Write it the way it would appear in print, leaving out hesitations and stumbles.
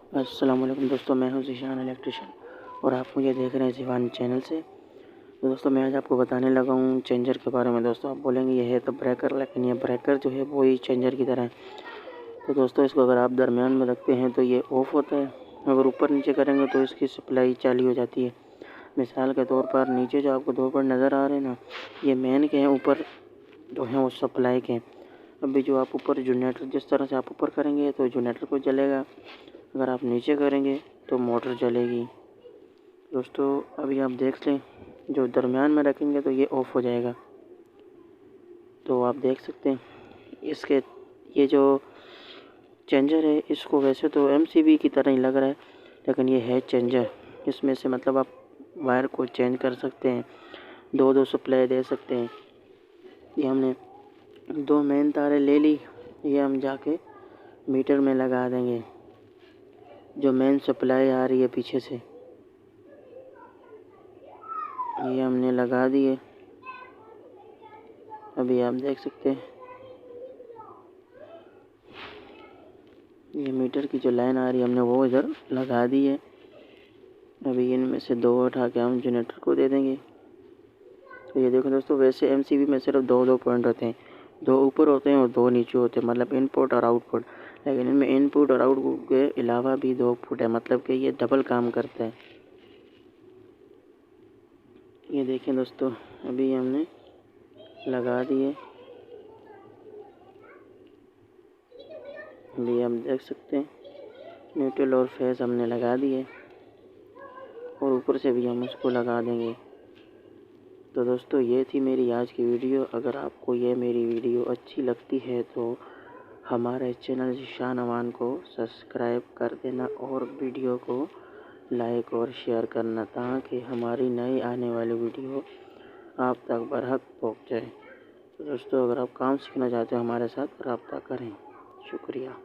अस्सलाम वालेकुम दोस्तों, मैं हूं ज़ीशान इलेक्ट्रिशियन और आप मुझे देख रहे हैं ज़ीवान चैनल से। तो दोस्तों मैं आज आपको बताने लगा हूं चेंजर के बारे में। दोस्तों आप बोलेंगे ये है तो ब्रेकर, लेकिन ये ब्रेकर जो है वो ही चेंजर की तरह है। तो दोस्तों इसको अगर आप दरमियान में रखते हैं तो ये ऑफ़ होता है, अगर ऊपर नीचे करेंगे तो इसकी सप्लाई चालू हो जाती है। मिसाल के तौर पर नीचे जो आपको 2 पॉइंट नज़र आ रहे हैं ना, ये मेन के हैं, ऊपर जो हैं वो सप्लाई के हैं। अभी जो आप ऊपर जनरेटर, जिस तरह से आप ऊपर करेंगे तो जनरेटर को जलेगा, अगर आप नीचे करेंगे तो मोटर चलेगी। दोस्तों अभी आप देख लें, जो दरमियान में रखेंगे तो ये ऑफ़ हो जाएगा। तो आप देख सकते हैं इसके, ये जो चेंजर है इसको वैसे तो एमसीबी की तरह ही लग रहा है, लेकिन ये है चेंजर। इसमें से मतलब आप वायर को चेंज कर सकते हैं, 2-2 सप्लाई दे सकते हैं। ये हमने 2 मेन तारें ले ली, ये हम जाके मीटर में लगा देंगे। जो मेन सप्लाई आ रही है पीछे से, ये हमने लगा दिए। अभी आप देख सकते हैं ये मीटर की जो लाइन आ रही है हमने वो इधर लगा दी है। अभी इनमें से 2 उठा के हम जनरेटर को दे देंगे। तो ये देखो दोस्तों, वैसे एमसीबी में सिर्फ 2-2 पॉइंट होते हैं, 2 ऊपर होते हैं और 2 नीचे होते हैं, मतलब इनपुट और आउटपुट। लेकिन इनमें इनपुट और आउटपुट के अलावा भी 2 आउटपुट है, मतलब कि ये डबल काम करता है। ये देखें दोस्तों, अभी हमने लगा दिए। अभी हम देख सकते हैं न्यूट्रल और फेस हमने लगा दिए और ऊपर से भी हम उसको लगा देंगे। तो दोस्तों ये थी मेरी आज की वीडियो। अगर आपको ये मेरी वीडियो अच्छी लगती है तो हमारे चैनल ज़ीशान अमान को सब्सक्राइब कर देना और वीडियो को लाइक और शेयर करना, ताकि हमारी नई आने वाली वीडियो आप तक बरहक पहुँच जाए। तो दोस्तों अगर आप काम सीखना चाहते हो हमारे साथ रब्ता करें। शुक्रिया।